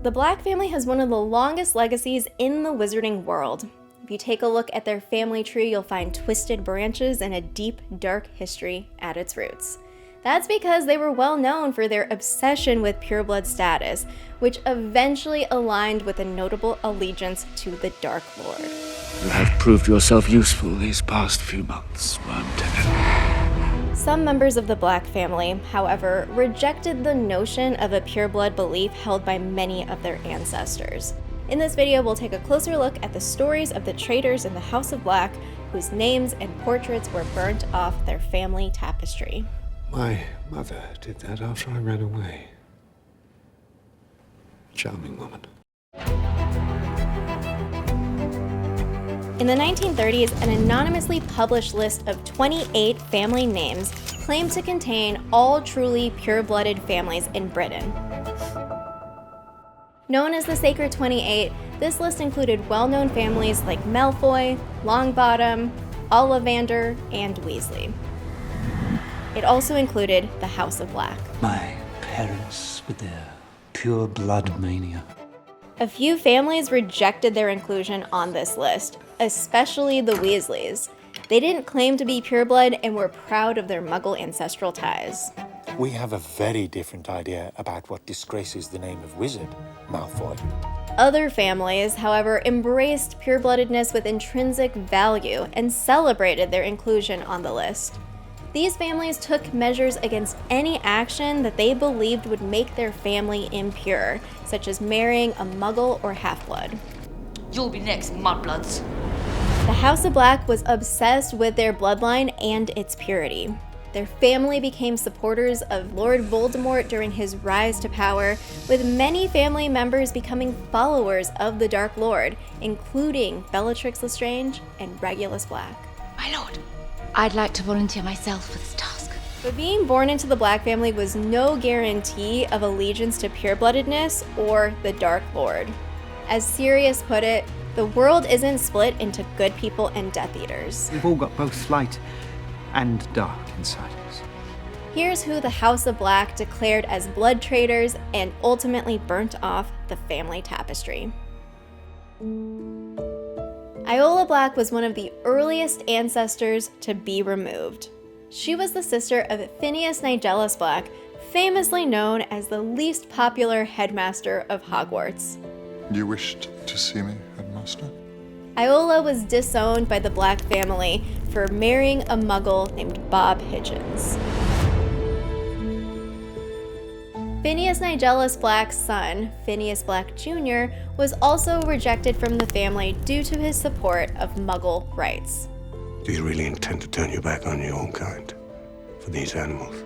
The Black family has one of the longest legacies in the wizarding world. If you take a look at their family tree, you'll find twisted branches and a deep, dark history at its roots. That's because they were well known for their obsession with pureblood status, which eventually aligned with a notable allegiance to the Dark Lord. You have proved yourself useful these past few months, Wormtail. Some members of the Black family, however, rejected the notion of a pureblood belief held by many of their ancestors. In this video, we'll take a closer look at the stories of the traitors in the House of Black, whose names and portraits were burnt off their family tapestry. My mother did that after I ran away. Charming woman. In the 1930s, an anonymously published list of 28 family names claimed to contain all truly pure-blooded families in Britain. Known as the Sacred 28, this list included well-known families like Malfoy, Longbottom, Ollivander, and Weasley. It also included the House of Black. My parents with their pure blood mania. A few families rejected their inclusion on this list, especially the Weasleys. They didn't claim to be pureblood and were proud of their Muggle ancestral ties. We have a very different idea about what disgraces the name of wizard, Malfoy. Other families, however, embraced purebloodedness with intrinsic value and celebrated their inclusion on the list. These families took measures against any action that they believed would make their family impure, such as marrying a Muggle or half-blood. You'll be next, mudbloods. The House of Black was obsessed with their bloodline and its purity. Their family became supporters of Lord Voldemort during his rise to power, with many family members becoming followers of the Dark Lord, including Bellatrix Lestrange and Regulus Black. My lord, I'd like to volunteer myself for this task. But being born into the Black family was no guarantee of allegiance to purebloodedness or the Dark Lord. As Sirius put it, the world isn't split into good people and Death Eaters. We've all got both light and dark inside us. Here's who the House of Black declared as blood traitors and ultimately burnt off the family tapestry. Iola Black was one of the earliest ancestors to be removed. She was the sister of Phineas Black, famously known as the least popular headmaster of Hogwarts. You wished to see me, headmaster? Iola was disowned by the Black family for marrying a Muggle named Bob Hitchens. Phineas Black's son, Phineas Black Jr., was also rejected from the family due to his support of Muggle rights. Do you really intend to turn your back on your own kind for these animals?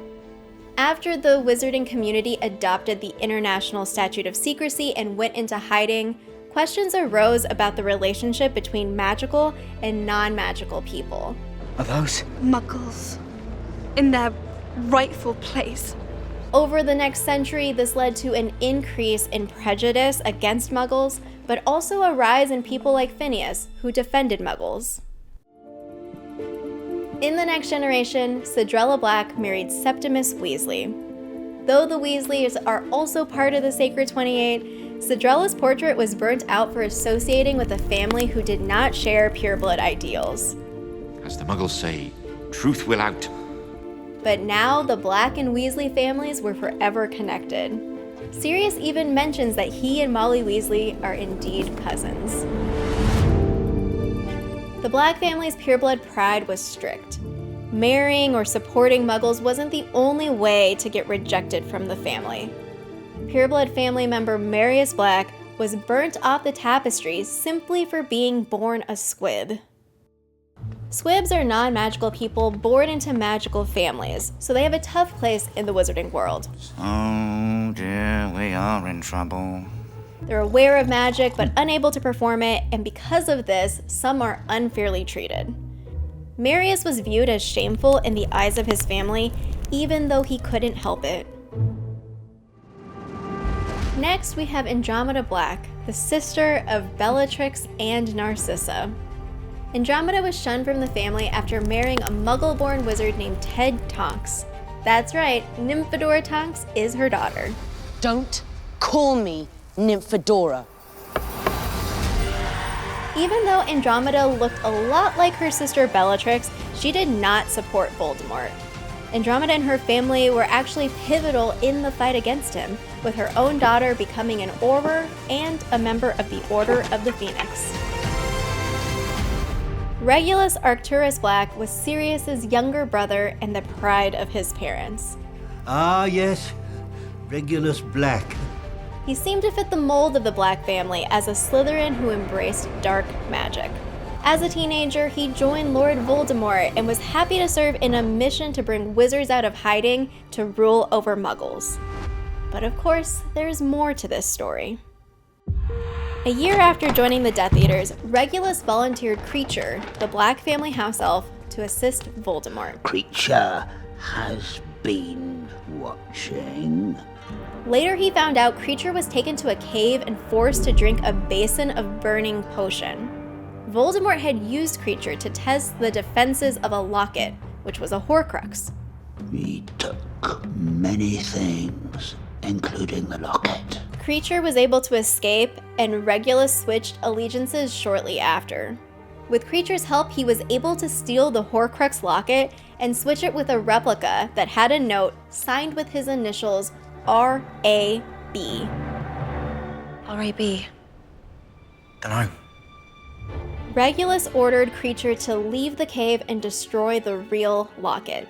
After the wizarding community adopted the International Statute of Secrecy and went into hiding, questions arose about the relationship between magical and non-magical people. Are those Muggles in their rightful place? Over the next century, this led to an increase in prejudice against Muggles, but also a rise in people like Phineas, who defended Muggles. In the next generation, Cindrella Black married Septimus Weasley. Though the Weasleys are also part of the Sacred 28, Cindrella's portrait was burnt out for associating with a family who did not share pureblood ideals. As the Muggles say, truth will out. But now the Black and Weasley families were forever connected. Sirius even mentions that he and Molly Weasley are indeed cousins. The Black family's pureblood pride was strict. Marrying or supporting Muggles wasn't the only way to get rejected from the family. Pureblood family member Marius Black was burnt off the tapestry simply for being born a squib. Squibs are non-magical people born into magical families, so they have a tough place in the wizarding world. Oh dear, we are in trouble. They're aware of magic but unable to perform it, and because of this, some are unfairly treated. Marius was viewed as shameful in the eyes of his family, even though he couldn't help it. Next, we have Andromeda Black, the sister of Bellatrix and Narcissa. Andromeda was shunned from the family after marrying a Muggle-born wizard named Ted Tonks. That's right, Nymphadora Tonks is her daughter. Don't call me Nymphadora. Even though Andromeda looked a lot like her sister Bellatrix, she did not support Voldemort. Andromeda and her family were actually pivotal in the fight against him, with her own daughter becoming an Auror and a member of the Order of the Phoenix. Regulus Arcturus Black was Sirius's younger brother and the pride of his parents. Ah, yes. Regulus Black. He seemed to fit the mold of the Black family as a Slytherin who embraced dark magic. As a teenager, he joined Lord Voldemort and was happy to serve in a mission to bring wizards out of hiding to rule over muggles. But of course, there's more to this story. A year after joining the Death Eaters, Regulus volunteered Kreacher, the Black family house elf, to assist Voldemort. Kreacher has been watching. Later, he found out Kreacher was taken to a cave and forced to drink a basin of burning potion. Voldemort had used Kreacher to test the defenses of a locket, which was a Horcrux. He took many things, including the locket. Kreacher was able to escape, and Regulus switched allegiances shortly after. With Kreacher's help, he was able to steal the Horcrux locket and switch it with a replica that had a note signed with his initials R.A.B. R.A.B. Dunno. Regulus ordered Kreacher to leave the cave and destroy the real locket.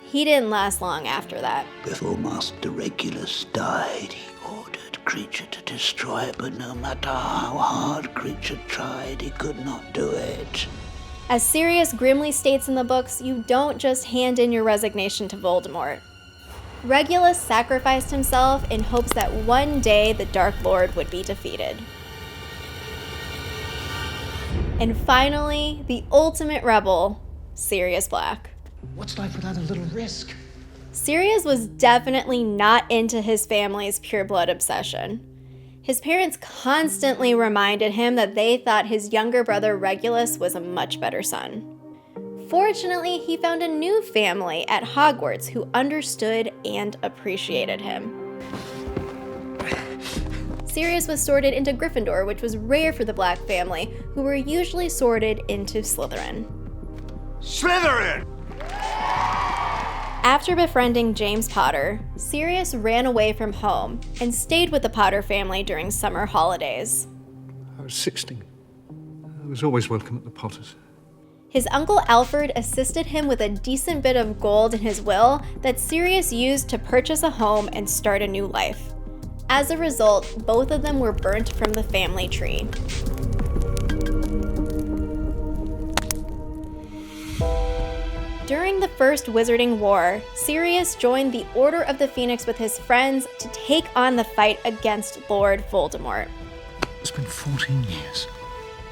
He didn't last long after that. Before Master Regulus died, he ordered Kreacher to destroy it, but no matter how hard Kreacher tried, he could not do it. As Sirius grimly states in the books, you don't just hand in your resignation to Voldemort. Regulus sacrificed himself in hopes that one day the Dark Lord would be defeated. And finally, the ultimate rebel, Sirius Black. What's life without a little risk? Sirius was definitely not into his family's pureblood obsession. His parents constantly reminded him that they thought his younger brother Regulus was a much better son. Fortunately, he found a new family at Hogwarts who understood and appreciated him. Sirius was sorted into Gryffindor, which was rare for the Black family, who were usually sorted into Slytherin. Slytherin! After befriending James Potter, Sirius ran away from home and stayed with the Potter family during summer holidays. I was 16. I was always welcome at the Potters. His uncle Alfred assisted him with a decent bit of gold in his will that Sirius used to purchase a home and start a new life. As a result, both of them were burnt from the family tree. During the First Wizarding War, Sirius joined the Order of the Phoenix with his friends to take on the fight against Lord Voldemort. It's been 14 years.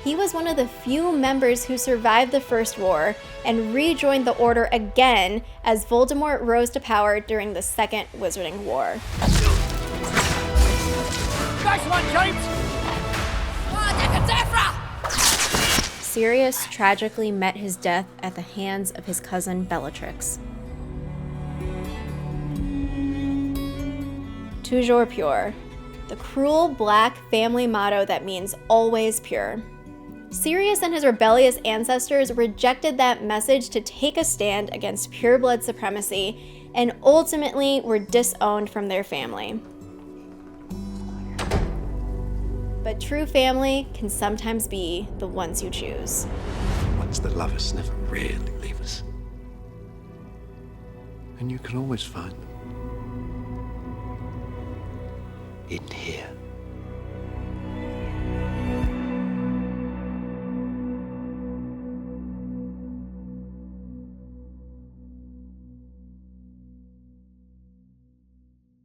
He was one of the few members who survived the First War and rejoined the Order again as Voldemort rose to power during the Second Wizarding War. Nice one, James! Sirius tragically met his death at the hands of his cousin Bellatrix. Toujours pure, the cruel Black family motto that means always pure. Sirius and his rebellious ancestors rejected that message to take a stand against pureblood supremacy and ultimately were disowned from their family. But true family can sometimes be the ones you choose. Ones that love us never really leave us. And you can always find them in here.